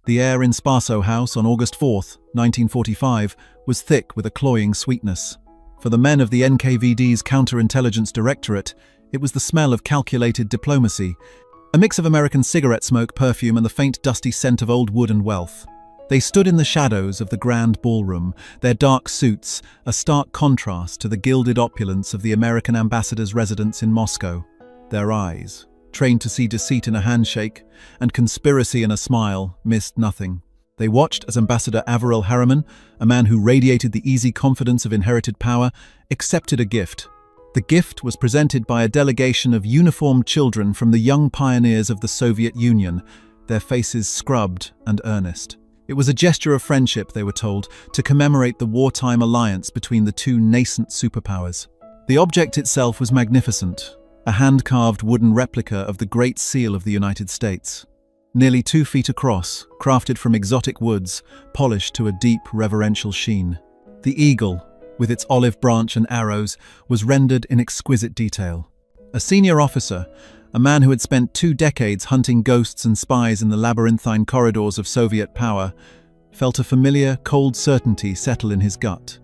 The air in Spaso House on August 4th, 1945, was thick with a cloying sweetness. For the men of the NKVD's Counterintelligence Directorate, it was the smell of calculated diplomacy, a mix of American cigarette smoke, perfume, and the faint dusty scent of old wood and wealth. They stood in the shadows of the grand ballroom, their dark suits a stark contrast to the gilded opulence of the American ambassador's residence in Moscow. Their eyes, trained to see deceit in a handshake and conspiracy in a smile, missed nothing. They watched as Ambassador Averell Harriman, a man who radiated the easy confidence of inherited power, accepted a gift. The gift was presented by a delegation of uniformed children from the young pioneers of the Soviet Union, their faces scrubbed and earnest. It was a gesture of friendship, they were told, to commemorate the wartime alliance between the two nascent superpowers. The object itself was magnificent, a hand-carved wooden replica of the Great Seal of the United States. Nearly 2 feet across, crafted from exotic woods, polished to a deep, reverential sheen. The eagle, with its olive branch and arrows, was rendered in exquisite detail. A senior officer, a man who had spent 2 decades hunting ghosts and spies in the labyrinthine corridors of Soviet power, felt a familiar, cold certainty settle in his gut.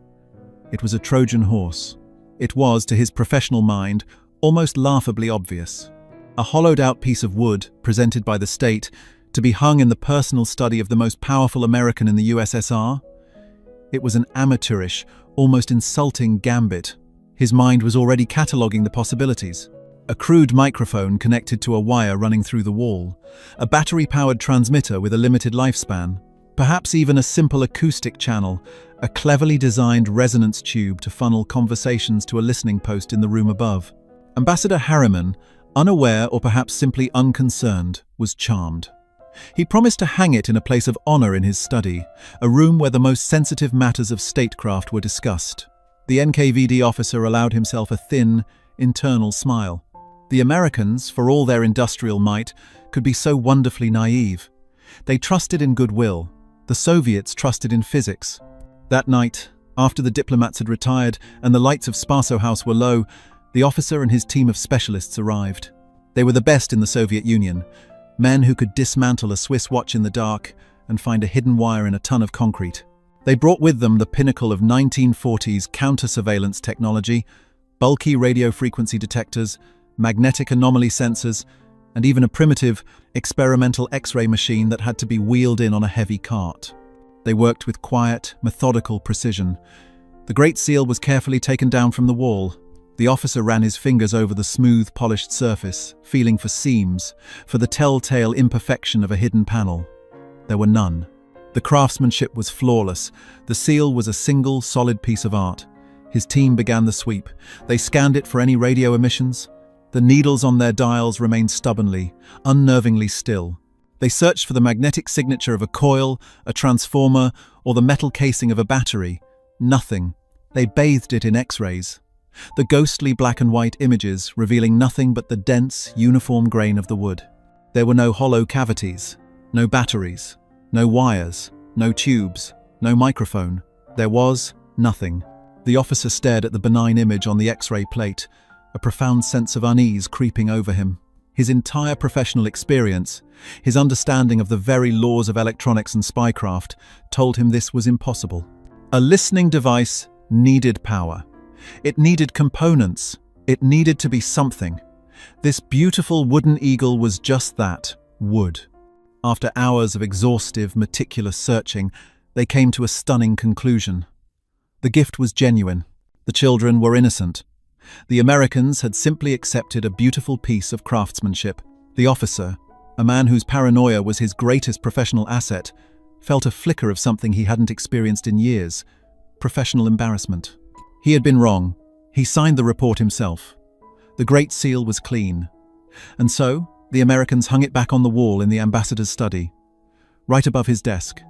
It was a Trojan horse. It was, to his professional mind, almost laughably obvious. A hollowed-out piece of wood, presented by the state, to be hung in the personal study of the most powerful American in the USSR? It was an amateurish, almost insulting gambit. His mind was already cataloguing the possibilities. A crude microphone connected to a wire running through the wall, a battery-powered transmitter with a limited lifespan, perhaps even a simple acoustic channel, a cleverly designed resonance tube to funnel conversations to a listening post in the room above. Ambassador Harriman, unaware or perhaps simply unconcerned, was charmed. He promised to hang it in a place of honor in his study, a room where the most sensitive matters of statecraft were discussed. The NKVD officer allowed himself a thin, internal smile. The Americans, for all their industrial might, could be so wonderfully naive. They trusted in goodwill. The Soviets trusted in physics. That night, after the diplomats had retired and the lights of Spaso House were low, the officer and his team of specialists arrived. They were the best in the Soviet Union, men who could dismantle a Swiss watch in the dark and find a hidden wire in a ton of concrete. They brought with them the pinnacle of 1940s counter-surveillance technology, bulky radio frequency detectors, magnetic anomaly sensors, and even a primitive, experimental X-ray machine that had to be wheeled in on a heavy cart. They worked with quiet, methodical precision. The Great Seal was carefully taken down from the wall. The officer ran his fingers over the smooth, polished surface, feeling for seams, for the telltale imperfection of a hidden panel. There were none. The craftsmanship was flawless. The seal was a single, solid piece of art. His team began the sweep. They scanned it for any radio emissions. The needles on their dials remained stubbornly, unnervingly still. They searched for the magnetic signature of a coil, a transformer, or the metal casing of a battery. Nothing. They bathed it in X-rays. The ghostly black and white images revealing nothing but the dense, uniform grain of the wood. There were no hollow cavities, no batteries, no wires, no tubes, no microphone. There was nothing. The officer stared at the benign image on the X-ray plate, a profound sense of unease creeping over him. His entire professional experience, his understanding of the very laws of electronics and spycraft, told him this was impossible. A listening device needed power. It needed components. It needed to be something. This beautiful wooden eagle was just that, wood. After hours of exhaustive, meticulous searching, they came to a stunning conclusion. The gift was genuine. The children were innocent. The Americans had simply accepted a beautiful piece of craftsmanship. The officer, a man whose paranoia was his greatest professional asset, felt a flicker of something he hadn't experienced in years: professional embarrassment. He had been wrong. He signed the report himself. The Great Seal was clean. And so, the Americans hung it back on the wall in the ambassador's study, right above his desk.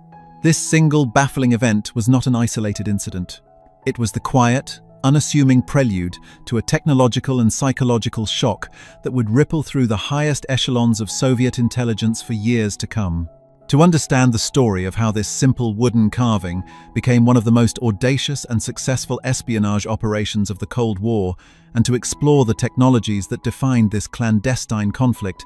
This single, baffling event was not an isolated incident. It was the quiet, unassuming prelude to a technological and psychological shock that would ripple through the highest echelons of Soviet intelligence for years to come. To understand the story of how this simple wooden carving became one of the most audacious and successful espionage operations of the Cold War, and to explore the technologies that defined this clandestine conflict,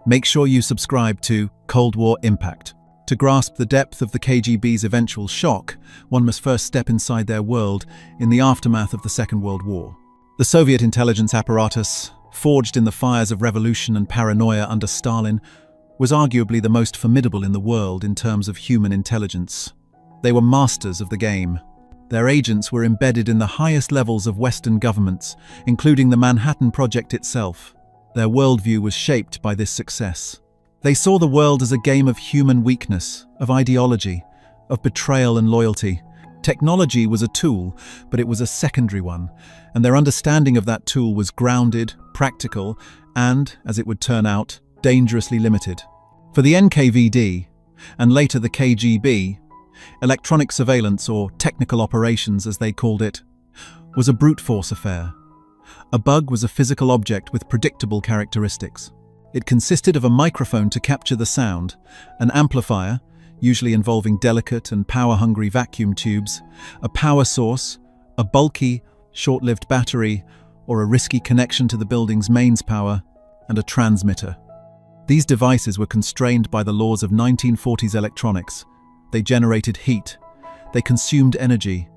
make sure you subscribe to Cold War Impact. To grasp the depth of the KGB's eventual shock, one must first step inside their world in the aftermath of the Second World War. The Soviet intelligence apparatus, forged in the fires of revolution and paranoia under Stalin, was arguably the most formidable in the world in terms of human intelligence. They were masters of the game. Their agents were embedded in the highest levels of Western governments, including the Manhattan Project itself. Their worldview was shaped by this success. They saw the world as a game of human weakness, of ideology, of betrayal and loyalty. Technology was a tool, but it was a secondary one, and their understanding of that tool was grounded, practical, and, as it would turn out, dangerously limited. For the NKVD, and later the KGB, electronic surveillance, or technical operations as they called it, was a brute force affair. A bug was a physical object with predictable characteristics. It consisted of a microphone to capture the sound, an amplifier, usually involving delicate and power-hungry vacuum tubes, a power source, a bulky, short-lived battery, or a risky connection to the building's mains power, and a transmitter. These devices were constrained by the laws of 1940s electronics. They generated heat. They consumed energy.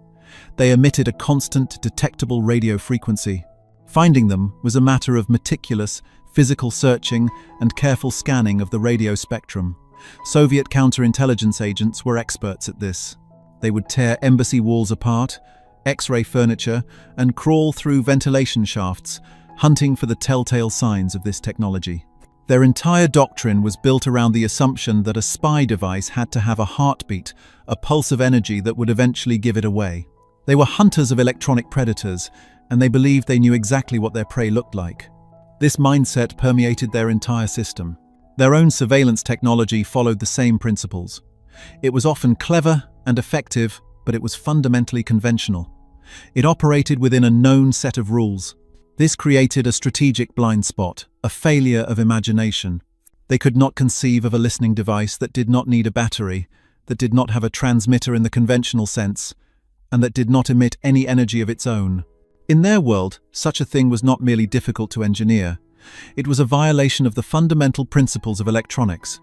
They emitted a constant, detectable radio frequency. Finding them was a matter of meticulous, physical searching and careful scanning of the radio spectrum. Soviet counterintelligence agents were experts at this. They would tear embassy walls apart, X-ray furniture, and crawl through ventilation shafts, hunting for the telltale signs of this technology. Their entire doctrine was built around the assumption that a spy device had to have a heartbeat, a pulse of energy that would eventually give it away. They were hunters of electronic predators, and they believed they knew exactly what their prey looked like. This mindset permeated their entire system. Their own surveillance technology followed the same principles. It was often clever and effective, but it was fundamentally conventional. It operated within a known set of rules. This created a strategic blind spot, a failure of imagination. They could not conceive of a listening device that did not need a battery, that did not have a transmitter in the conventional sense, and that did not emit any energy of its own. In their world, such a thing was not merely difficult to engineer. It was a violation of the fundamental principles of electronics.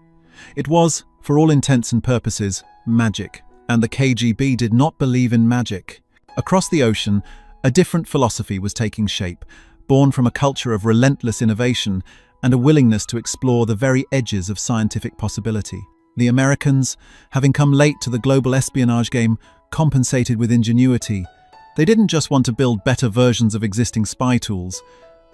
It was, for all intents and purposes, magic. And the KGB did not believe in magic. Across the ocean, a different philosophy was taking shape, born from a culture of relentless innovation and a willingness to explore the very edges of scientific possibility. The Americans, having come late to the global espionage game, compensated with ingenuity. They didn't just want to build better versions of existing spy tools.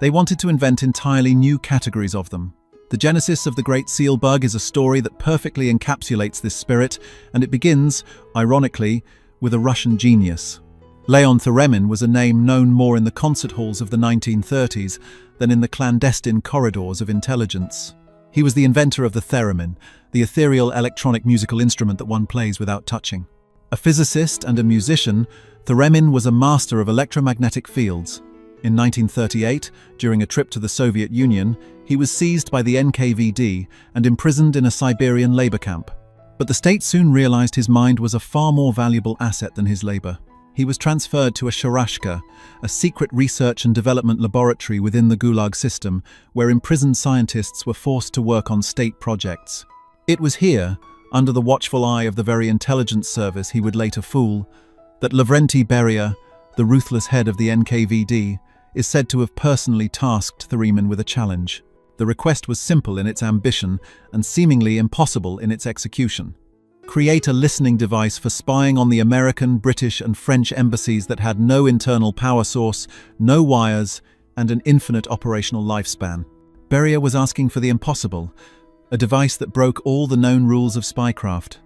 They wanted to invent entirely new categories of them. The genesis of the Great Seal Bug is a story that perfectly encapsulates this spirit, and it begins, ironically, with a Russian genius. Leon Theremin was a name known more in the concert halls of the 1930s than in the clandestine corridors of intelligence. He was the inventor of the theremin, the ethereal electronic musical instrument that one plays without touching. A physicist and a musician, Theremin was a master of electromagnetic fields. In 1938, during a trip to the Soviet Union, he was seized by the NKVD and imprisoned in a Siberian labor camp. But the state soon realized his mind was a far more valuable asset than his labor. He was transferred to a Sharashka, a secret research and development laboratory within the Gulag system, where imprisoned scientists were forced to work on state projects. It was here, under the watchful eye of the very intelligence service he would later fool, that Lavrenti Beria, the ruthless head of the NKVD, is said to have personally tasked Theremin with a challenge. The request was simple in its ambition and seemingly impossible in its execution. Create a listening device for spying on the American, British, and French embassies that had no internal power source, no wires, and an infinite operational lifespan. Beria was asking for the impossible, a device that broke all the known rules of spycraft.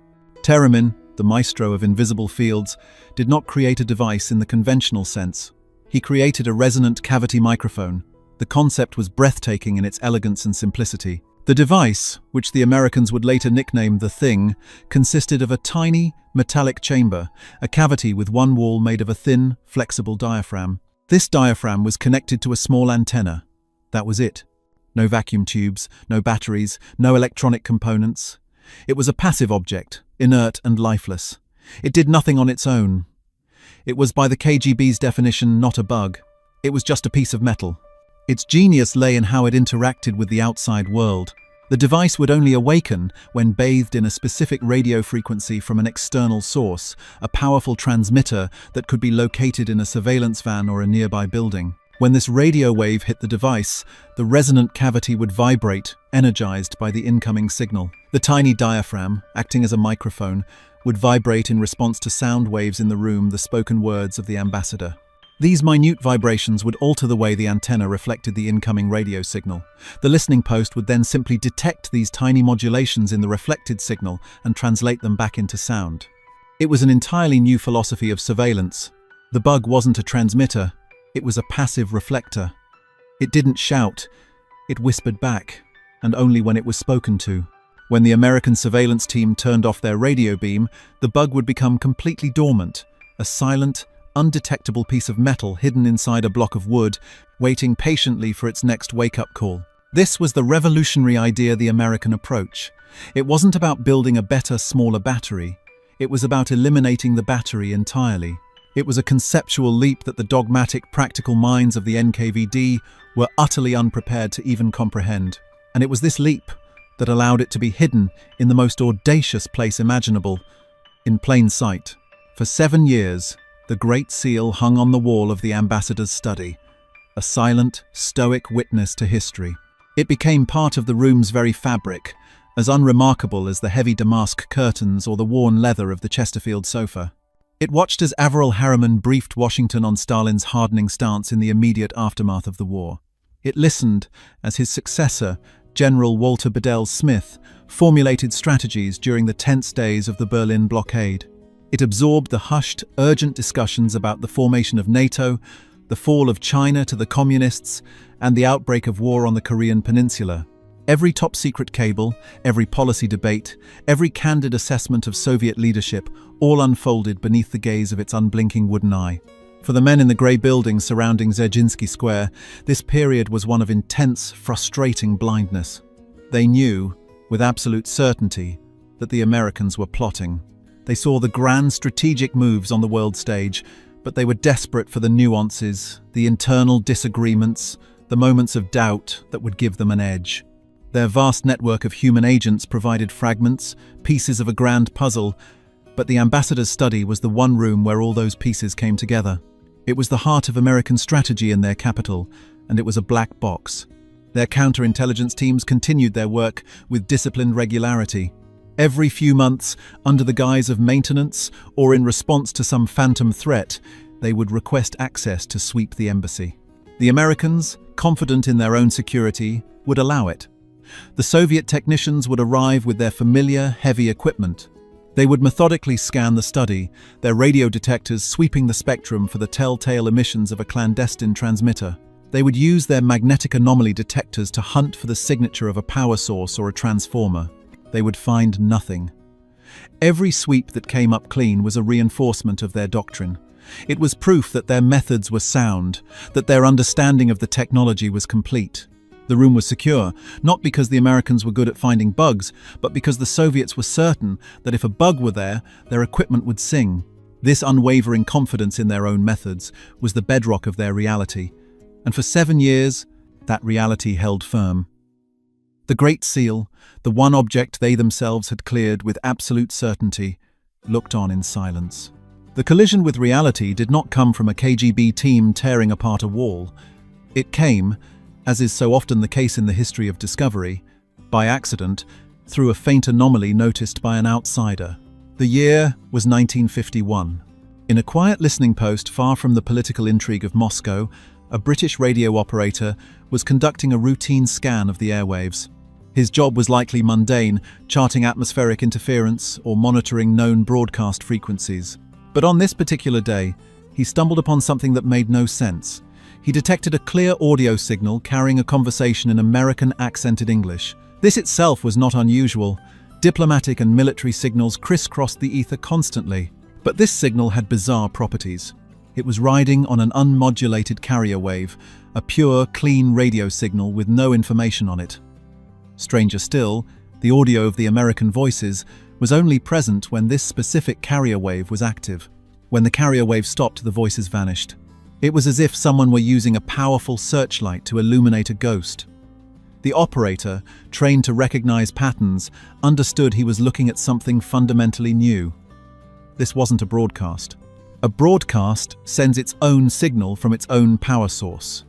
Theremin, the maestro of invisible fields, did not create a device in the conventional sense. He created a resonant cavity microphone. The concept was breathtaking in its elegance and simplicity. The device, which the Americans would later nickname the Thing, consisted of a tiny, metallic chamber, a cavity with one wall made of a thin, flexible diaphragm. This diaphragm was connected to a small antenna. That was it. No vacuum tubes, no batteries, no electronic components. It was a passive object, inert and lifeless. It did nothing on its own. It was, by the KGB's definition, not a bug. It was just a piece of metal. Its genius lay in how it interacted with the outside world. The device would only awaken when bathed in a specific radio frequency from an external source, a powerful transmitter that could be located in a surveillance van or a nearby building. When this radio wave hit the device, the resonant cavity would vibrate, energized by the incoming signal. The tiny diaphragm, acting as a microphone, would vibrate in response to sound waves in the room, the spoken words of the ambassador. These minute vibrations would alter the way the antenna reflected the incoming radio signal. The listening post would then simply detect these tiny modulations in the reflected signal and translate them back into sound. It was an entirely new philosophy of surveillance. The bug wasn't a transmitter, it was a passive reflector. It didn't shout, it whispered back, and only when it was spoken to. When the American surveillance team turned off their radio beam, the bug would become completely dormant, a silent, undetectable piece of metal hidden inside a block of wood, waiting patiently for its next wake-up call. This was the revolutionary idea, the American approach. It wasn't about building a better, smaller battery. It was about eliminating the battery entirely. It was a conceptual leap that the dogmatic, practical minds of the NKVD were utterly unprepared to even comprehend. And it was this leap that allowed it to be hidden in the most audacious place imaginable, in plain sight. For 7 years, the Great Seal hung on the wall of the ambassador's study, a silent, stoic witness to history. It became part of the room's very fabric, as unremarkable as the heavy damask curtains or the worn leather of the Chesterfield sofa. It watched as Averell Harriman briefed Washington on Stalin's hardening stance in the immediate aftermath of the war. It listened as his successor, General Walter Bedell Smith, formulated strategies during the tense days of the Berlin blockade. It absorbed the hushed, urgent discussions about the formation of NATO, the fall of China to the communists, and the outbreak of war on the Korean peninsula. Every top-secret cable, every policy debate, every candid assessment of Soviet leadership, all unfolded beneath the gaze of its unblinking wooden eye. For the men in the grey buildings surrounding Dzerzhinsky Square, this period was one of intense, frustrating blindness. They knew, with absolute certainty, that the Americans were plotting. They saw the grand strategic moves on the world stage, but they were desperate for the nuances, the internal disagreements, the moments of doubt that would give them an edge. Their vast network of human agents provided fragments, pieces of a grand puzzle, but the ambassador's study was the one room where all those pieces came together. It was the heart of American strategy in their capital, and it was a black box. Their counterintelligence teams continued their work with disciplined regularity. Every few months, under the guise of maintenance or in response to some phantom threat, they would request access to sweep the embassy. The Americans, confident in their own security, would allow it. The Soviet technicians would arrive with their familiar, heavy equipment. They would methodically scan the study, their radio detectors sweeping the spectrum for the telltale emissions of a clandestine transmitter. They would use their magnetic anomaly detectors to hunt for the signature of a power source or a transformer. They would find nothing. Every sweep that came up clean was a reinforcement of their doctrine. It was proof that their methods were sound, that their understanding of the technology was complete. The room was secure, not because the Americans were good at finding bugs, but because the Soviets were certain that if a bug were there, their equipment would sing. This unwavering confidence in their own methods was the bedrock of their reality. And for 7 years, that reality held firm. The Great Seal, the one object they themselves had cleared with absolute certainty, looked on in silence. The collision with reality did not come from a KGB team tearing apart a wall. It came, as is so often the case in the history of discovery, by accident, through a faint anomaly noticed by an outsider. The year was 1951. In a quiet listening post far from the political intrigue of Moscow, a British radio operator was conducting a routine scan of the airwaves. His job was likely mundane, charting atmospheric interference or monitoring known broadcast frequencies. But on this particular day, he stumbled upon something that made no sense. He detected a clear audio signal carrying a conversation in American accented English. This itself was not unusual. Diplomatic and military signals crisscrossed the ether constantly. But this signal had bizarre properties. It was riding on an unmodulated carrier wave, a pure, clean radio signal with no information on it. Stranger still, the audio of the American voices was only present when this specific carrier wave was active. When the carrier wave stopped, the voices vanished. It was as if someone were using a powerful searchlight to illuminate a ghost. The operator, trained to recognize patterns, understood he was looking at something fundamentally new. This wasn't a broadcast. A broadcast sends its own signal from its own power source.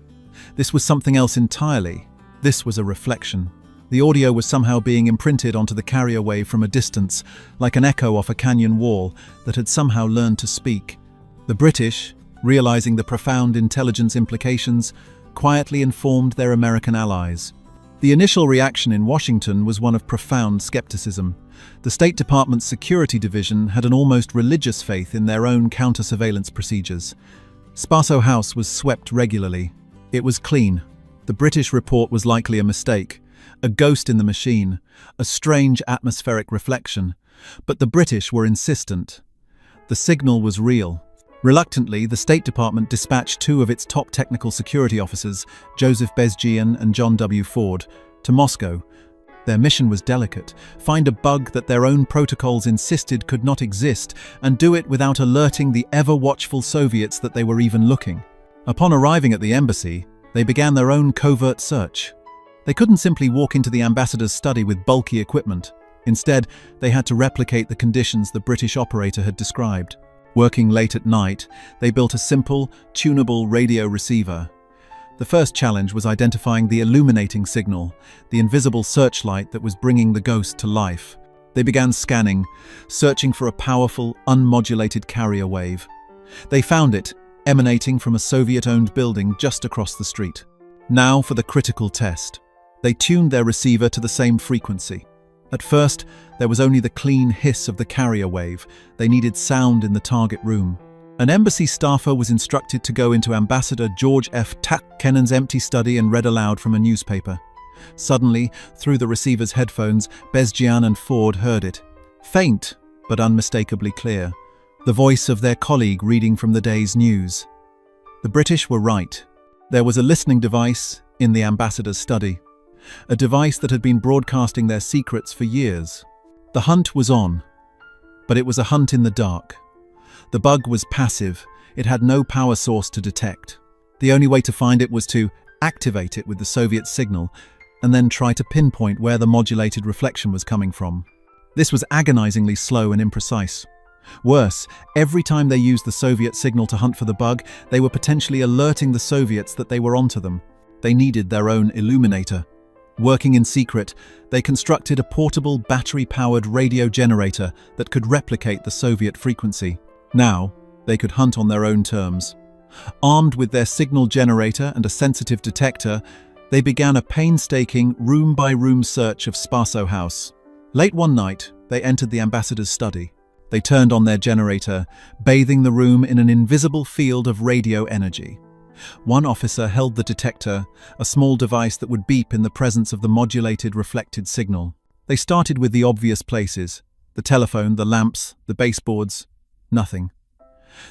This was something else entirely. This was a reflection. The audio was somehow being imprinted onto the carrier wave from a distance, like an echo off a canyon wall that had somehow learned to speak. The British, realizing the profound intelligence implications, quietly informed their American allies. The initial reaction in Washington was one of profound skepticism. The State Department's Security Division had an almost religious faith in their own counter-surveillance procedures. Spaso House was swept regularly. It was clean. The British report was likely a mistake, a ghost in the machine, a strange atmospheric reflection. But the British were insistent. The signal was real. Reluctantly, the State Department dispatched two of its top technical security officers, Joseph Bezgian and John W. Ford, to Moscow. Their mission was delicate: find a bug that their own protocols insisted could not exist, and do it without alerting the ever-watchful Soviets that they were even looking. Upon arriving at the embassy, they began their own covert search. They couldn't simply walk into the ambassador's study with bulky equipment. Instead, they had to replicate the conditions the British operator had described. Working late at night, they built a simple, tunable radio receiver. The first challenge was identifying the illuminating signal, the invisible searchlight that was bringing the ghost to life. They began scanning, searching for a powerful, unmodulated carrier wave. They found it, emanating from a Soviet-owned building just across the street. Now for the critical test. They tuned their receiver to the same frequency. At first, there was only the clean hiss of the carrier wave. They needed sound in the target room. An embassy staffer was instructed to go into Ambassador George F. Kennan's empty study and read aloud from a newspaper. Suddenly, through the receiver's headphones, Bezgian and Ford heard it. Faint, but unmistakably clear. The voice of their colleague reading from the day's news. The British were right. There was a listening device in the ambassador's study. A device that had been broadcasting their secrets for years. The hunt was on, but it was a hunt in the dark. The bug was passive. It had no power source to detect. The only way to find it was to activate it with the Soviet signal and then try to pinpoint where the modulated reflection was coming from. This was agonizingly slow and imprecise. Worse, every time they used the Soviet signal to hunt for the bug, they were potentially alerting the Soviets that they were onto them. They needed their own illuminator. Working in secret, they constructed a portable, battery-powered radio generator that could replicate the Soviet frequency. Now, they could hunt on their own terms. Armed with their signal generator and a sensitive detector, they began a painstaking, room-by-room search of Spaso House. Late one night, they entered the ambassador's study. They turned on their generator, bathing the room in an invisible field of radio energy. One officer held the detector, a small device that would beep in the presence of the modulated reflected signal. They started with the obvious places: the telephone, the lamps, the baseboards. Nothing.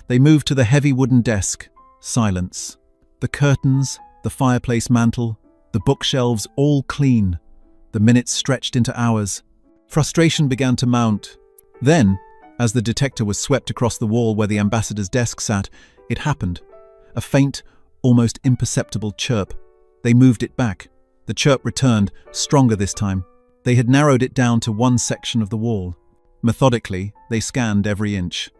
They moved to the heavy wooden desk. Silence. The curtains, the fireplace mantel, the bookshelves, all clean. The minutes stretched into hours. Frustration began to mount. Then, as the detector was swept across the wall where the ambassador's desk sat, it happened. A faint, almost imperceptible chirp. They moved it back. The chirp returned, stronger this time. They had narrowed it down to one section of the wall. Methodically, they scanned every inch.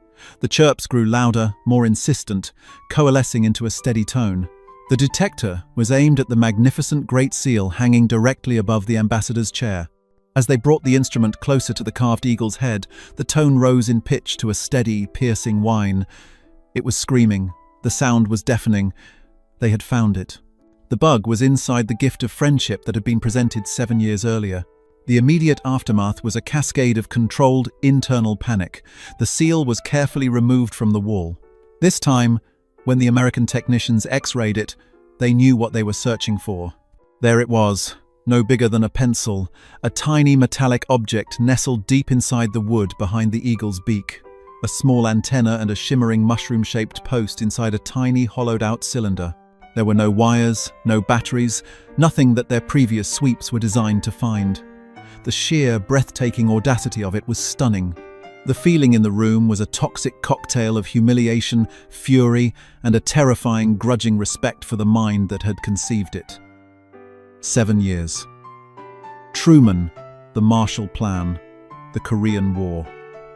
The chirps grew louder, more insistent, coalescing into a steady tone. The detector was aimed at the magnificent Great Seal hanging directly above the ambassador's chair. As they brought the instrument closer to the carved eagle's head, the tone rose in pitch to a steady, piercing whine. It was screaming. The sound was deafening. They had found it. The bug was inside the gift of friendship that had been presented 7 years earlier. The immediate aftermath was a cascade of controlled, internal panic. The seal was carefully removed from the wall. This time, when the American technicians X-rayed it, they knew what they were searching for. There it was, no bigger than a pencil, a tiny metallic object nestled deep inside the wood behind the eagle's beak. A small antenna and a shimmering mushroom-shaped post inside a tiny hollowed-out cylinder. There were no wires, no batteries, nothing that their previous sweeps were designed to find. The sheer, breathtaking audacity of it was stunning. The feeling in the room was a toxic cocktail of humiliation, fury, and a terrifying, grudging respect for the mind that had conceived it. 7 years. Truman, the Marshall Plan, the Korean War.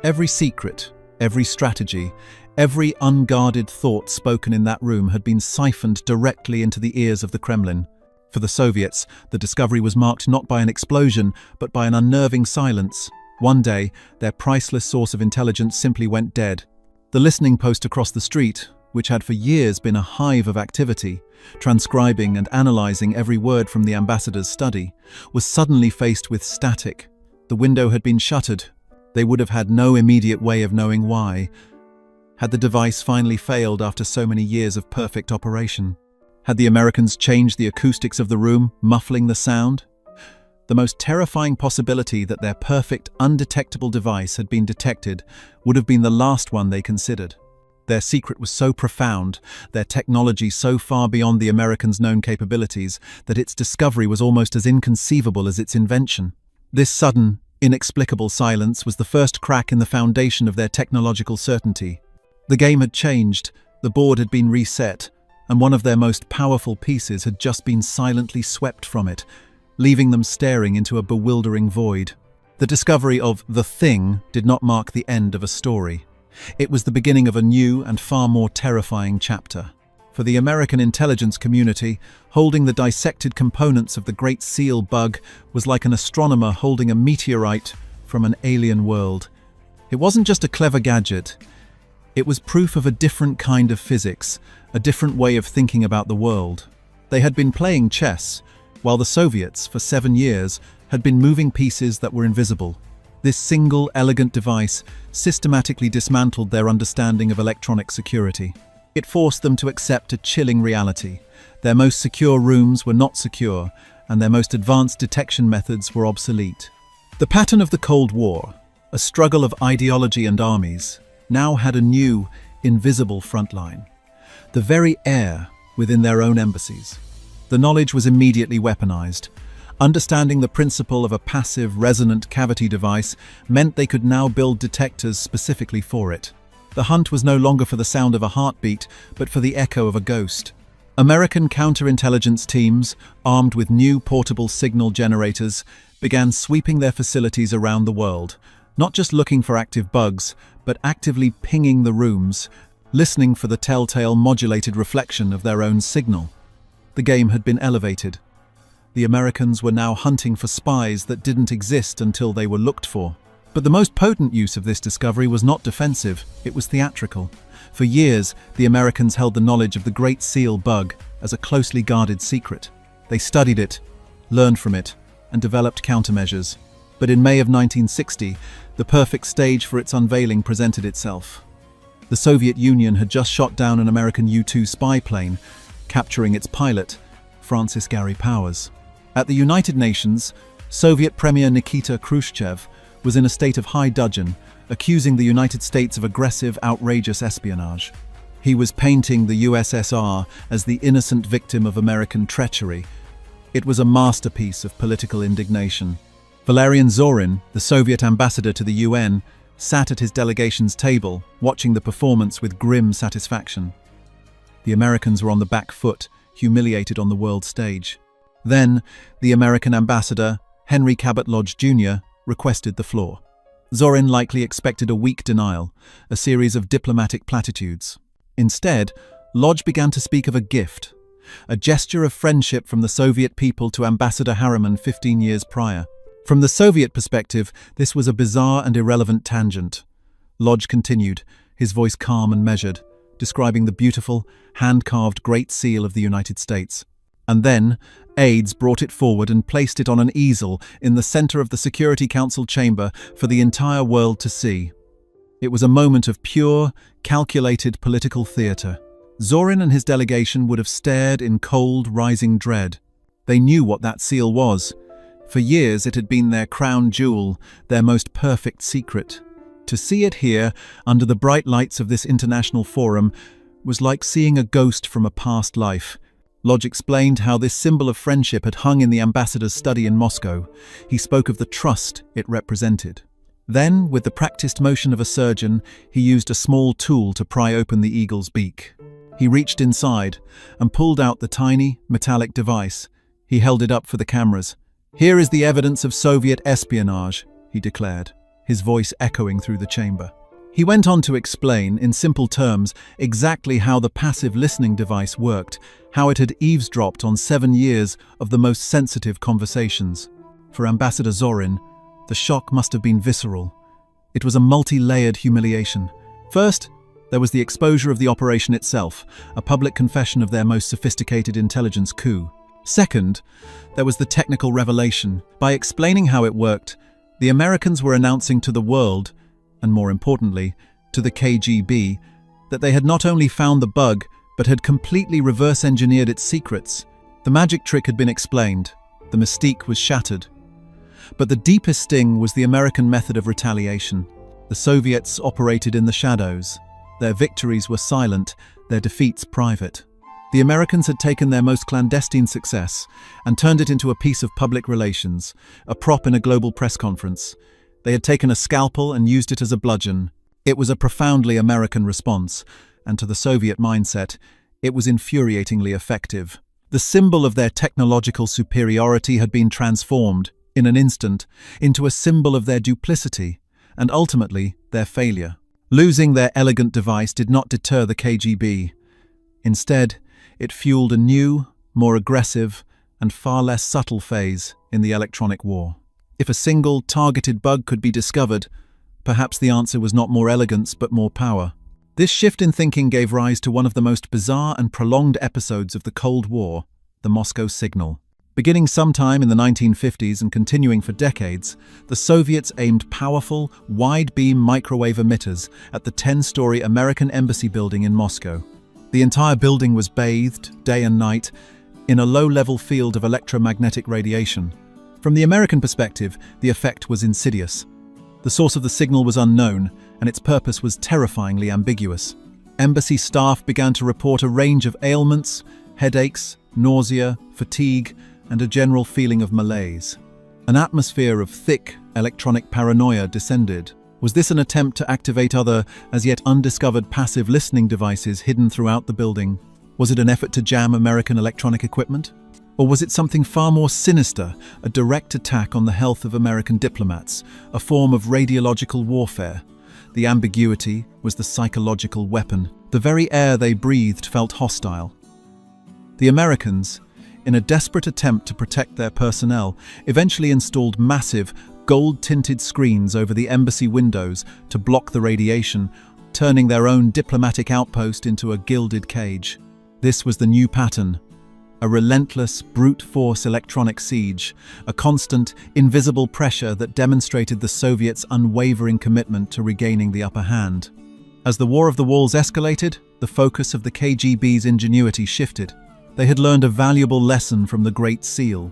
Every secret, every strategy, every unguarded thought spoken in that room had been siphoned directly into the ears of the Kremlin. For the Soviets, the discovery was marked not by an explosion, but by an unnerving silence. One day, their priceless source of intelligence simply went dead. The listening post across the street, which had for years been a hive of activity, transcribing and analyzing every word from the ambassador's study, was suddenly faced with static. The window had been shuttered. They would have had no immediate way of knowing why. Had the device finally failed after so many years of perfect operation? Had the Americans changed the acoustics of the room, muffling the sound? The most terrifying possibility that their perfect, undetectable device had been detected would have been the last one they considered. Their secret was so profound, their technology so far beyond the Americans' known capabilities, that its discovery was almost as inconceivable as its invention. This sudden, inexplicable silence was the first crack in the foundation of their technological certainty. The game had changed, the board had been reset, and one of their most powerful pieces had just been silently swept from it, leaving them staring into a bewildering void. The discovery of the thing did not mark the end of a story. It was the beginning of a new and far more terrifying chapter. For the American intelligence community, holding the dissected components of the Great Seal bug was like an astronomer holding a meteorite from an alien world. It wasn't just a clever gadget. It was proof of a different kind of physics, a different way of thinking about the world. They had been playing chess, while the Soviets, for 7 years, had been moving pieces that were invisible. This single, elegant device systematically dismantled their understanding of electronic security. It forced them to accept a chilling reality. Their most secure rooms were not secure, and their most advanced detection methods were obsolete. The pattern of the Cold War, a struggle of ideology and armies, now had a new, invisible front line. The very air within their own embassies. The knowledge was immediately weaponized. Understanding the principle of a passive, resonant cavity device meant they could now build detectors specifically for it. The hunt was no longer for the sound of a heartbeat, but for the echo of a ghost. American counterintelligence teams, armed with new portable signal generators, began sweeping their facilities around the world, not just looking for active bugs, but actively pinging the rooms, listening for the telltale modulated reflection of their own signal. The game had been elevated. The Americans were now hunting for spies that didn't exist until they were looked for. But the most potent use of this discovery was not defensive, it was theatrical. For years, the Americans held the knowledge of the Great Seal bug as a closely guarded secret. They studied it, learned from it, and developed countermeasures. But in May of 1960, the perfect stage for its unveiling presented itself. The Soviet Union had just shot down an American U-2 spy plane, capturing its pilot, Francis Gary Powers. At the United Nations, Soviet Premier Nikita Khrushchev was in a state of high dudgeon, accusing the United States of aggressive, outrageous espionage. He was painting the USSR as the innocent victim of American treachery. It was a masterpiece of political indignation. Valerian Zorin, the Soviet ambassador to the UN, sat at his delegation's table, watching the performance with grim satisfaction. The Americans were on the back foot, humiliated on the world stage. Then, the American ambassador, Henry Cabot Lodge Jr., requested the floor. Zorin likely expected a weak denial, a series of diplomatic platitudes. Instead, Lodge began to speak of a gift, a gesture of friendship from the Soviet people to Ambassador Harriman 15 years prior. From the Soviet perspective, this was a bizarre and irrelevant tangent. Lodge continued, his voice calm and measured, describing the beautiful, hand-carved Great Seal of the United States. And then, aides brought it forward and placed it on an easel in the center of the Security Council chamber for the entire world to see. It was a moment of pure, calculated political theater. Zorin and his delegation would have stared in cold, rising dread. They knew what that seal was. For years it had been their crown jewel, their most perfect secret. To see it here, under the bright lights of this international forum, was like seeing a ghost from a past life. Lodge explained how this symbol of friendship had hung in the ambassador's study in Moscow. He spoke of the trust it represented. Then, with the practiced motion of a surgeon, he used a small tool to pry open the eagle's beak. He reached inside and pulled out the tiny, metallic device. He held it up for the cameras. "Here is the evidence of Soviet espionage," he declared, his voice echoing through the chamber. He went on to explain, in simple terms, exactly how the passive listening device worked, how it had eavesdropped on 7 years of the most sensitive conversations. For Ambassador Zorin, the shock must have been visceral. It was a multi-layered humiliation. First, there was the exposure of the operation itself, a public confession of their most sophisticated intelligence coup. Second, there was the technical revelation. By explaining how it worked, the Americans were announcing to the world, and more importantly, to the KGB, that they had not only found the bug, but had completely reverse-engineered its secrets. The magic trick had been explained. The mystique was shattered. But the deepest sting was the American method of retaliation. The Soviets operated in the shadows. Their victories were silent, their defeats private. The Americans had taken their most clandestine success and turned it into a piece of public relations, a prop in a global press conference. They had taken a scalpel and used it as a bludgeon. It was a profoundly American response, and to the Soviet mindset, it was infuriatingly effective. The symbol of their technological superiority had been transformed, in an instant, into a symbol of their duplicity, and ultimately, their failure. Losing their elegant device did not deter the KGB. Instead, it fueled a new, more aggressive, and far less subtle phase in the electronic war. If a single, targeted bug could be discovered, perhaps the answer was not more elegance but more power. This shift in thinking gave rise to one of the most bizarre and prolonged episodes of the Cold War, the Moscow Signal. Beginning sometime in the 1950s and continuing for decades, the Soviets aimed powerful, wide-beam microwave emitters at the 10-story American embassy building in Moscow. The entire building was bathed, day and night, in a low-level field of electromagnetic radiation. From the American perspective, the effect was insidious. The source of the signal was unknown, and its purpose was terrifyingly ambiguous. Embassy staff began to report a range of ailments, headaches, nausea, fatigue, and a general feeling of malaise. An atmosphere of thick, electronic paranoia descended. Was this an attempt to activate other, as yet undiscovered passive listening devices hidden throughout the building? Was it an effort to jam American electronic equipment? Or was it something far more sinister, a direct attack on the health of American diplomats, a form of radiological warfare? The ambiguity was the psychological weapon. The very air they breathed felt hostile. The Americans, in a desperate attempt to protect their personnel, eventually installed massive, gold-tinted screens over the embassy windows to block the radiation, turning their own diplomatic outpost into a gilded cage. This was the new pattern. A relentless, brute-force electronic siege, a constant, invisible pressure that demonstrated the Soviets' unwavering commitment to regaining the upper hand. As the War of the Walls escalated, the focus of the KGB's ingenuity shifted. They had learned a valuable lesson from the Great Seal.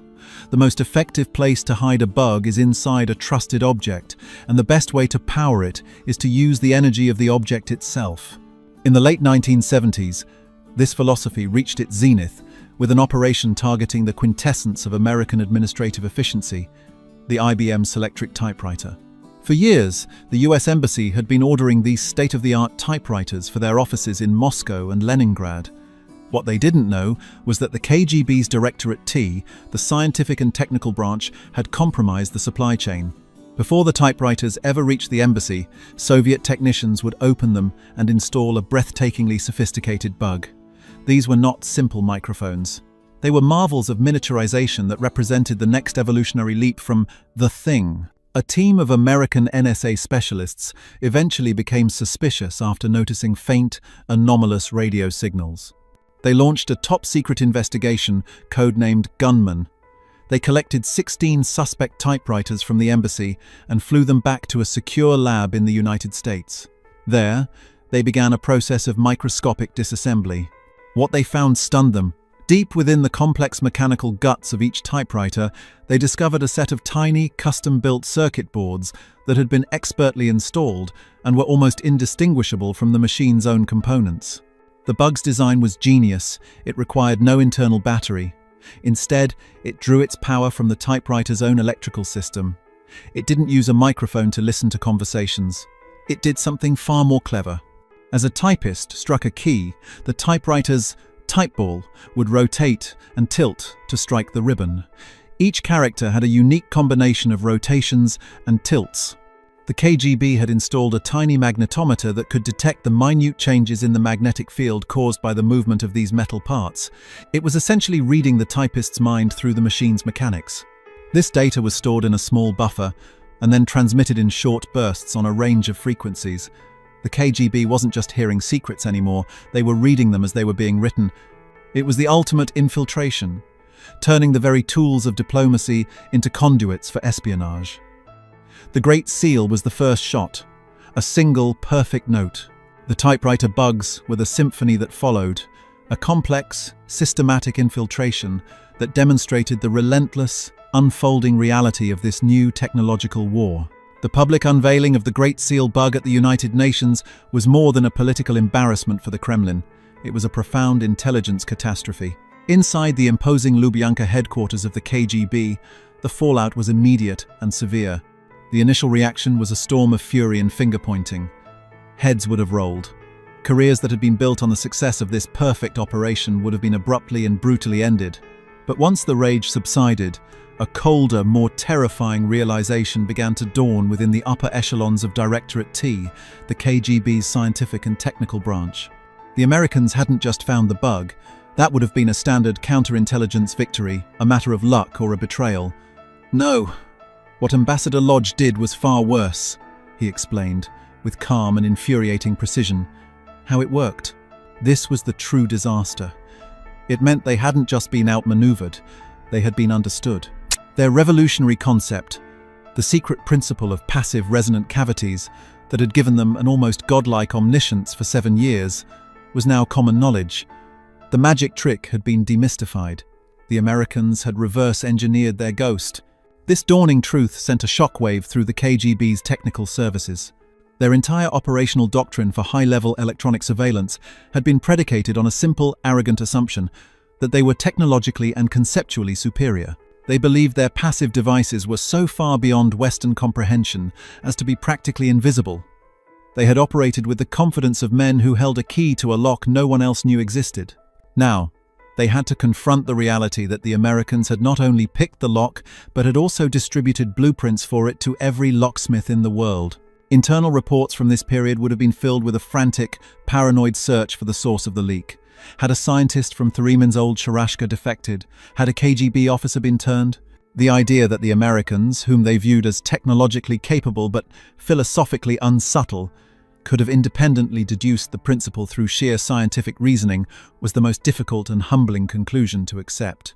The most effective place to hide a bug is inside a trusted object, and the best way to power it is to use the energy of the object itself. In the late 1970s, this philosophy reached its zenith with an operation targeting the quintessence of American administrative efficiency, the IBM Selectric typewriter. For years, the US Embassy had been ordering these state-of-the-art typewriters for their offices in Moscow and Leningrad. What they didn't know was that the KGB's Directorate T, the scientific and technical branch, had compromised the supply chain. Before the typewriters ever reached the embassy, Soviet technicians would open them and install a breathtakingly sophisticated bug. These were not simple microphones. They were marvels of miniaturization that represented the next evolutionary leap from the thing. A team of American NSA specialists eventually became suspicious after noticing faint, anomalous radio signals. They launched a top-secret investigation codenamed Gunman. They collected 16 suspect typewriters from the embassy and flew them back to a secure lab in the United States. There, they began a process of microscopic disassembly. What they found stunned them. Deep within the complex mechanical guts of each typewriter, they discovered a set of tiny, custom-built circuit boards that had been expertly installed and were almost indistinguishable from the machine's own components. The bug's design was genius. It required no internal battery. Instead, it drew its power from the typewriter's own electrical system. It didn't use a microphone to listen to conversations. It did something far more clever. As a typist struck a key, the typewriter's typeball would rotate and tilt to strike the ribbon. Each character had a unique combination of rotations and tilts. The KGB had installed a tiny magnetometer that could detect the minute changes in the magnetic field caused by the movement of these metal parts. It was essentially reading the typist's mind through the machine's mechanics. This data was stored in a small buffer and then transmitted in short bursts on a range of frequencies. The KGB wasn't just hearing secrets anymore, they were reading them as they were being written. It was the ultimate infiltration, turning the very tools of diplomacy into conduits for espionage. The Great Seal was the first shot, a single, perfect note. The typewriter bugs were the symphony that followed, a complex, systematic infiltration that demonstrated the relentless, unfolding reality of this new technological war. The public unveiling of the Great Seal bug at the United Nations was more than a political embarrassment for the Kremlin. It was a profound intelligence catastrophe. Inside the imposing Lubyanka headquarters of the KGB, the fallout was immediate and severe. The initial reaction was a storm of fury and finger-pointing. Heads would have rolled. Careers that had been built on the success of this perfect operation would have been abruptly and brutally ended. But once the rage subsided, a colder, more terrifying realization began to dawn within the upper echelons of Directorate T, the KGB's scientific and technical branch. The Americans hadn't just found the bug. That would have been a standard counterintelligence victory, a matter of luck or a betrayal. No, what Ambassador Lodge did was far worse, he explained, with calm and infuriating precision. How it worked. This was the true disaster. It meant they hadn't just been outmaneuvered, they had been understood. Their revolutionary concept, the secret principle of passive resonant cavities that had given them an almost godlike omniscience for 7 years, was now common knowledge. The magic trick had been demystified. The Americans had reverse-engineered their ghost. This dawning truth sent a shockwave through the KGB's technical services. Their entire operational doctrine for high-level electronic surveillance had been predicated on a simple, arrogant assumption that they were technologically and conceptually superior. They believed their passive devices were so far beyond Western comprehension as to be practically invisible. They had operated with the confidence of men who held a key to a lock no one else knew existed. Now, they had to confront the reality that the Americans had not only picked the lock, but had also distributed blueprints for it to every locksmith in the world. Internal reports from this period would have been filled with a frantic, paranoid search for the source of the leak. Had a scientist from Thuriman's old Sharashka defected? Had a KGB officer been turned? The idea that the Americans, whom they viewed as technologically capable but philosophically unsubtle, could have independently deduced the principle through sheer scientific reasoning was the most difficult and humbling conclusion to accept.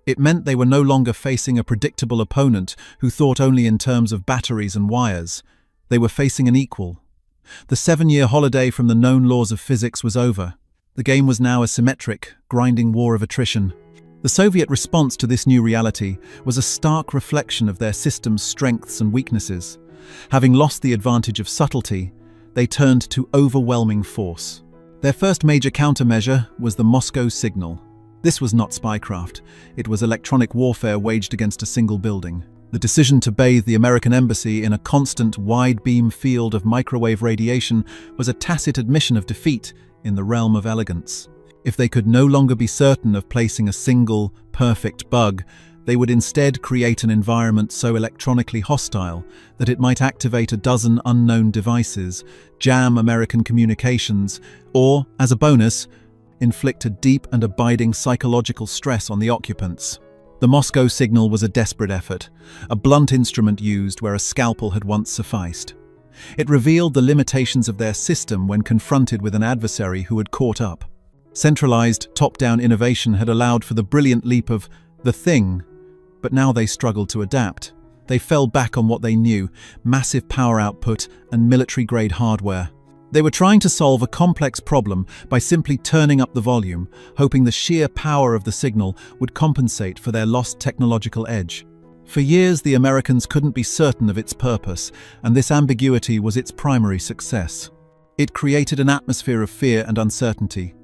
It meant they were no longer facing a predictable opponent who thought only in terms of batteries and wires. They were facing an equal. The 7-year holiday from the known laws of physics was over. The game was now a symmetric, grinding war of attrition. The Soviet response to this new reality was a stark reflection of their system's strengths and weaknesses. Having lost the advantage of subtlety, they turned to overwhelming force. Their first major countermeasure was the Moscow signal. This was not spycraft. It was electronic warfare waged against a single building. The decision to bathe the American embassy in a constant wide-beam field of microwave radiation was a tacit admission of defeat in the realm of elegance. If they could no longer be certain of placing a single, perfect bug, they would instead create an environment so electronically hostile that it might activate a dozen unknown devices, jam American communications, or, as a bonus, inflict a deep and abiding psychological stress on the occupants. The Moscow signal was a desperate effort, a blunt instrument used where a scalpel had once sufficed. It revealed the limitations of their system when confronted with an adversary who had caught up. Centralized, top-down innovation had allowed for the brilliant leap of the thing, but now they struggled to adapt. They fell back on what they knew, massive power output and military-grade hardware. They were trying to solve a complex problem by simply turning up the volume, hoping the sheer power of the signal would compensate for their lost technological edge. For years, the Americans couldn't be certain of its purpose, and this ambiguity was its primary success. It created an atmosphere of fear and uncertainty.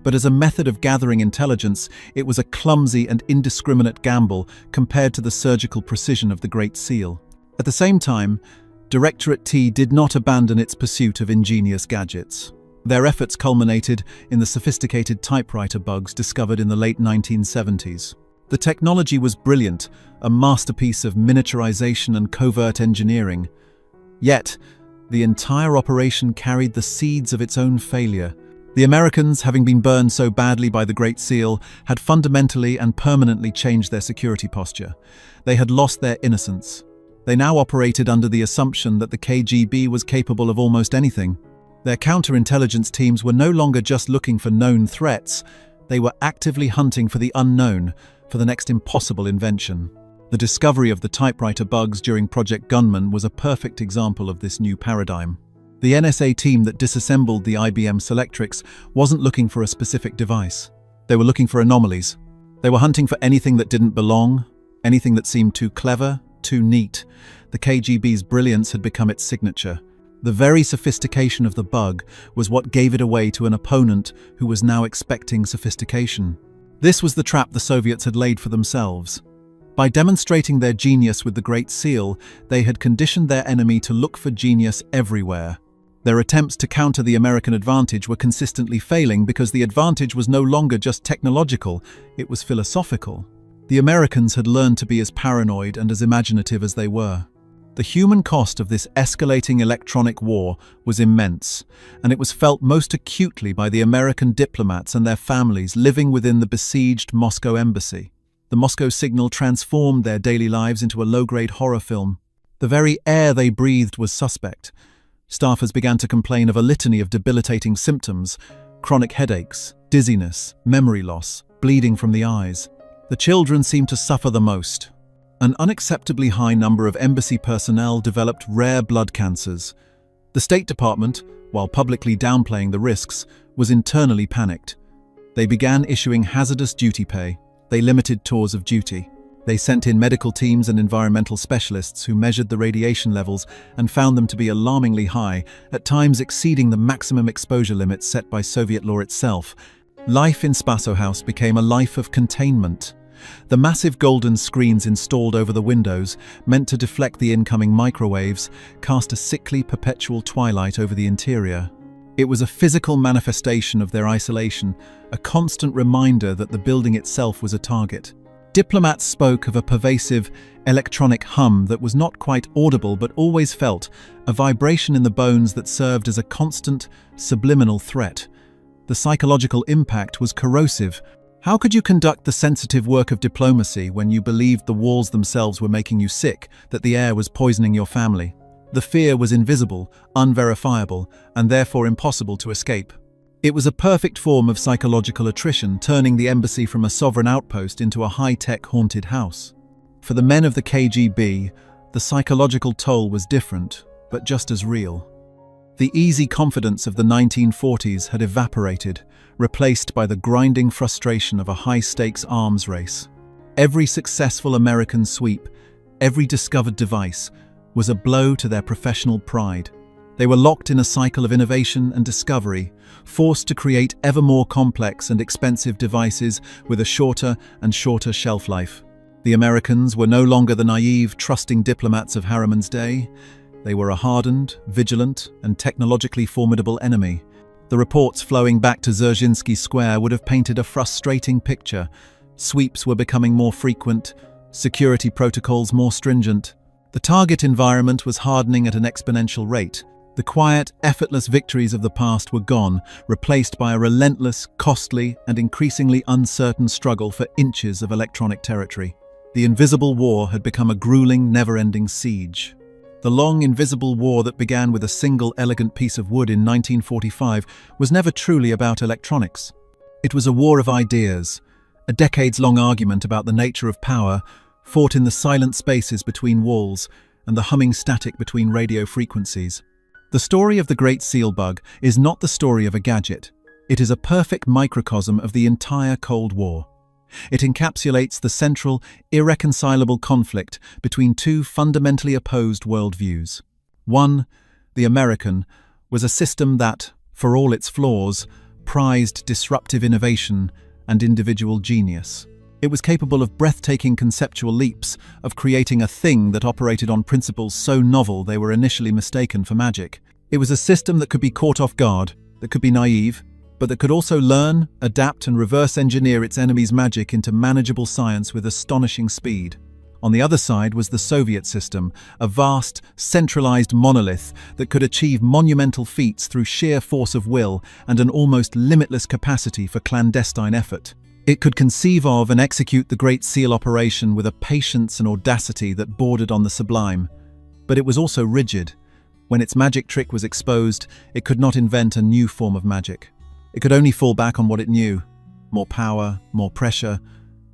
But as a method of gathering intelligence, it was a clumsy and indiscriminate gamble compared to the surgical precision of the Great Seal. At the same time, Directorate T did not abandon its pursuit of ingenious gadgets. Their efforts culminated in the sophisticated typewriter bugs discovered in the late 1970s. The technology was brilliant, a masterpiece of miniaturization and covert engineering. Yet, the entire operation carried the seeds of its own failure. The Americans, having been burned so badly by the Great Seal, had fundamentally and permanently changed their security posture. They had lost their innocence. They now operated under the assumption that the KGB was capable of almost anything. Their counterintelligence teams were no longer just looking for known threats, they were actively hunting for the unknown, for the next impossible invention. The discovery of the typewriter bugs during Project Gunman was a perfect example of this new paradigm. The NSA team that disassembled the IBM Selectrix wasn't looking for a specific device. They were looking for anomalies. They were hunting for anything that didn't belong, anything that seemed too clever, too neat. The KGB's brilliance had become its signature. The very sophistication of the bug was what gave it away to an opponent who was now expecting sophistication. This was the trap the Soviets had laid for themselves. By demonstrating their genius with the Great Seal, they had conditioned their enemy to look for genius everywhere. Their attempts to counter the American advantage were consistently failing because the advantage was no longer just technological, it was philosophical. The Americans had learned to be as paranoid and as imaginative as they were. The human cost of this escalating electronic war was immense, and it was felt most acutely by the American diplomats and their families living within the besieged Moscow embassy. The Moscow signal transformed their daily lives into a low-grade horror film. The very air they breathed was suspect. Staffers began to complain of a litany of debilitating symptoms: chronic headaches, dizziness, memory loss, bleeding from the eyes. The children seemed to suffer the most. An unacceptably high number of embassy personnel developed rare blood cancers. The State Department, while publicly downplaying the risks, was internally panicked. They began issuing hazardous duty pay. They limited tours of duty. They sent in medical teams and environmental specialists who measured the radiation levels and found them to be alarmingly high, at times exceeding the maximum exposure limits set by Soviet law itself. Life in Spaso House became a life of containment. The massive golden screens installed over the windows, meant to deflect the incoming microwaves, cast a sickly, perpetual twilight over the interior. It was a physical manifestation of their isolation, a constant reminder that the building itself was a target. Diplomats spoke of a pervasive, electronic hum that was not quite audible but always felt, a vibration in the bones that served as a constant, subliminal threat. The psychological impact was corrosive. How could you conduct the sensitive work of diplomacy when you believed the walls themselves were making you sick, that the air was poisoning your family? The fear was invisible, unverifiable, and therefore impossible to escape. It was a perfect form of psychological attrition, turning the embassy from a sovereign outpost into a high-tech haunted house. For the men of the KGB, the psychological toll was different, but just as real. The easy confidence of the 1940s had evaporated, replaced by the grinding frustration of a high-stakes arms race. Every successful American sweep, every discovered device, was a blow to their professional pride. They were locked in a cycle of innovation and discovery, forced to create ever more complex and expensive devices with a shorter and shorter shelf life. The Americans were no longer the naive, trusting diplomats of Harriman's day. They were a hardened, vigilant, and technologically formidable enemy. The reports flowing back to Dzerzhinsky Square would have painted a frustrating picture. Sweeps were becoming more frequent, security protocols more stringent. The target environment was hardening at an exponential rate. The quiet, effortless victories of the past were gone, replaced by a relentless, costly, and increasingly uncertain struggle for inches of electronic territory. The invisible war had become a grueling, never-ending siege. The long, invisible war that began with a single elegant piece of wood in 1945 was never truly about electronics. It was a war of ideas, a decades-long argument about the nature of power, fought in the silent spaces between walls and the humming static between radio frequencies. The story of the Great Seal bug is not the story of a gadget. It is a perfect microcosm of the entire Cold War. It encapsulates the central, irreconcilable conflict between two fundamentally opposed worldviews. One, the American, was a system that, for all its flaws, prized disruptive innovation and individual genius. It was capable of breathtaking conceptual leaps, of creating a thing that operated on principles so novel they were initially mistaken for magic. It was a system that could be caught off guard, that could be naive, but that could also learn, adapt, and reverse engineer its enemy's magic into manageable science with astonishing speed. On the other side was the Soviet system, a vast, centralized monolith that could achieve monumental feats through sheer force of will and an almost limitless capacity for clandestine effort. It could conceive of and execute the Great Seal operation with a patience and audacity that bordered on the sublime. But it was also rigid. When its magic trick was exposed, it could not invent a new form of magic. It could only fall back on what it knew: more power, more pressure,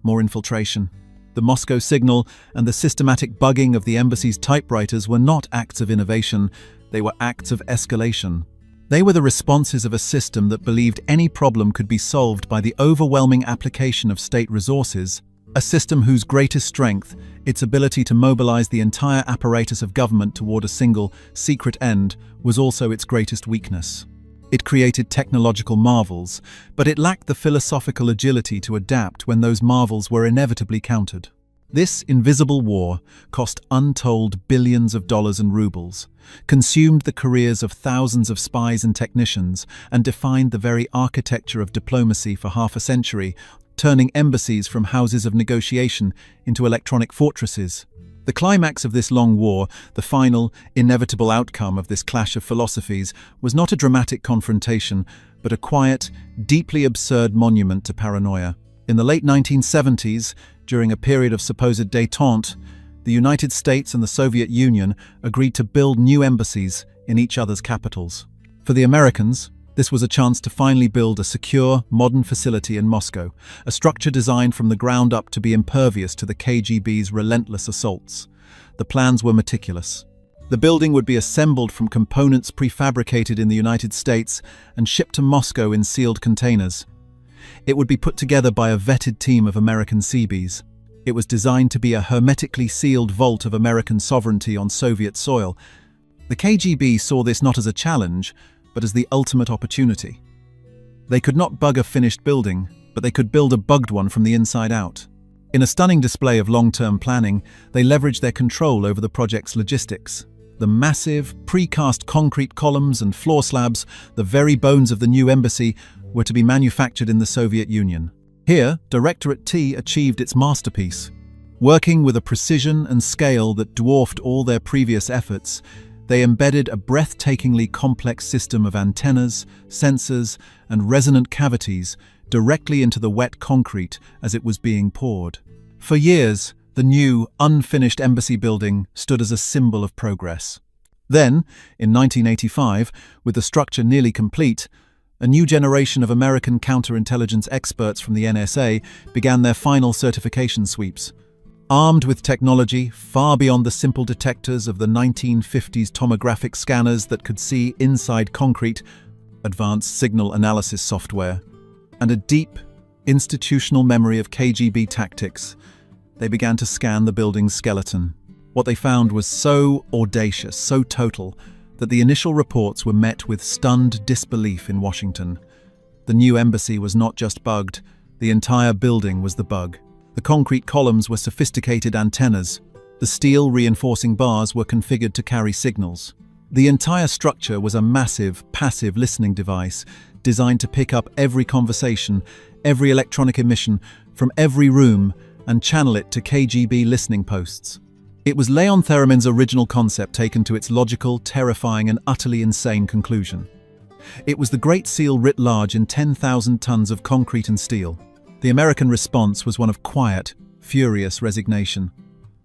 more infiltration. The Moscow signal and the systematic bugging of the embassy's typewriters were not acts of innovation, they were acts of escalation. They were the responses of a system that believed any problem could be solved by the overwhelming application of state resources, a system whose greatest strength, its ability to mobilize the entire apparatus of government toward a single, secret end, was also its greatest weakness. It created technological marvels, but it lacked the philosophical agility to adapt when those marvels were inevitably countered. This invisible war cost untold billions of dollars and rubles, consumed the careers of thousands of spies and technicians, and defined the very architecture of diplomacy for half a century, turning embassies from houses of negotiation into electronic fortresses. The climax of this long war, the final, inevitable outcome of this clash of philosophies, was not a dramatic confrontation, but a quiet, deeply absurd monument to paranoia. In the late 1970s, during a period of supposed détente, the United States and the Soviet Union agreed to build new embassies in each other's capitals. For the Americans, this was a chance to finally build a secure, modern facility in Moscow, a structure designed from the ground up to be impervious to the KGB's relentless assaults. The plans were meticulous. The building would be assembled from components prefabricated in the United States and shipped to Moscow in sealed containers. It would be put together by a vetted team of American Seabees. It was designed to be a hermetically sealed vault of American sovereignty on Soviet soil. The KGB saw this not as a challenge, but as the ultimate opportunity. They could not bug a finished building, but they could build a bugged one from the inside out. In a stunning display of long-term planning, they leveraged their control over the project's logistics. The massive, precast concrete columns and floor slabs, the very bones of the new embassy, were to be manufactured in the Soviet Union. Here, Directorate T achieved its masterpiece. Working with a precision and scale that dwarfed all their previous efforts, they embedded a breathtakingly complex system of antennas, sensors, and resonant cavities directly into the wet concrete as it was being poured. For years, the new, unfinished embassy building stood as a symbol of progress. Then, in 1985, with the structure nearly complete, a new generation of American counterintelligence experts from the NSA began their final certification sweeps. Armed with technology far beyond the simple detectors of the 1950s tomographic scanners that could see inside concrete, advanced signal analysis software, and a deep, institutional memory of KGB tactics, they began to scan the building's skeleton. What they found was so audacious, so total, that the initial reports were met with stunned disbelief in Washington. The new embassy was not just bugged, the entire building was the bug. The concrete columns were sophisticated antennas. The steel reinforcing bars were configured to carry signals. The entire structure was a massive, passive listening device designed to pick up every conversation, every electronic emission from every room and channel it to KGB listening posts. It was Leon Theremin's original concept taken to its logical, terrifying, and utterly insane conclusion. It was the Great Seal writ large in 10,000 tons of concrete and steel. The American response was one of quiet, furious resignation.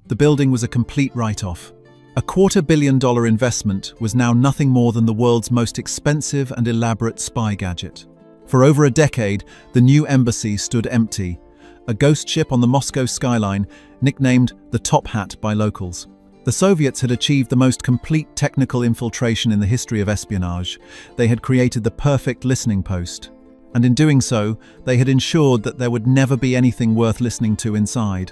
The building was a complete write-off. A $250 million investment was now nothing more than the world's most expensive and elaborate spy gadget. For over a decade, the new embassy stood empty, a ghost ship on the Moscow skyline, nicknamed the Top Hat by locals. The Soviets had achieved the most complete technical infiltration in the history of espionage. They had created the perfect listening post. And in doing so, they had ensured that there would never be anything worth listening to inside.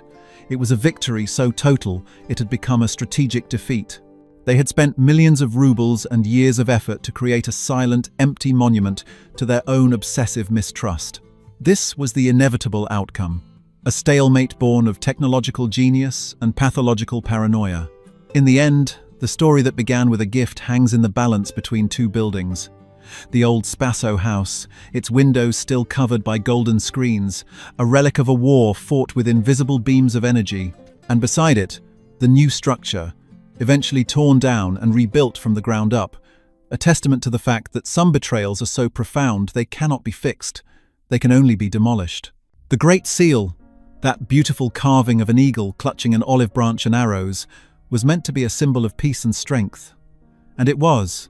It was a victory so total, it had become a strategic defeat. They had spent millions of rubles and years of effort to create a silent, empty monument to their own obsessive mistrust. This was the inevitable outcome, a stalemate born of technological genius and pathological paranoia. In the end, the story that began with a gift hangs in the balance between two buildings. The old Spasso house, its windows still covered by golden screens, a relic of a war fought with invisible beams of energy. And beside it, the new structure, eventually torn down and rebuilt from the ground up, a testament to the fact that some betrayals are so profound they cannot be fixed, they can only be demolished. The Great Seal, that beautiful carving of an eagle clutching an olive branch and arrows, was meant to be a symbol of peace and strength. And it was,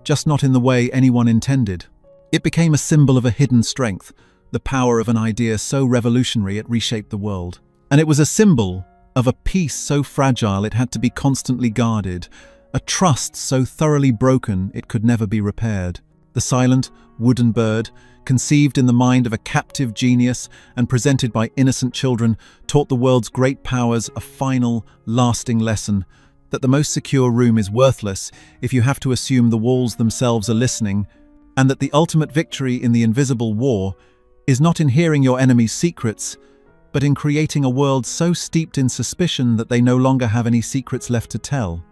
just not in the way anyone intended. It became a symbol of a hidden strength, the power of an idea so revolutionary it reshaped the world. And it was a symbol of a peace so fragile it had to be constantly guarded, a trust so thoroughly broken it could never be repaired. The silent, wooden bird, conceived in the mind of a captive genius and presented by innocent children, taught the world's great powers a final, lasting lesson: that the most secure room is worthless if you have to assume the walls themselves are listening, and that the ultimate victory in the invisible war is not in hearing your enemy's secrets, but in creating a world so steeped in suspicion that they no longer have any secrets left to tell.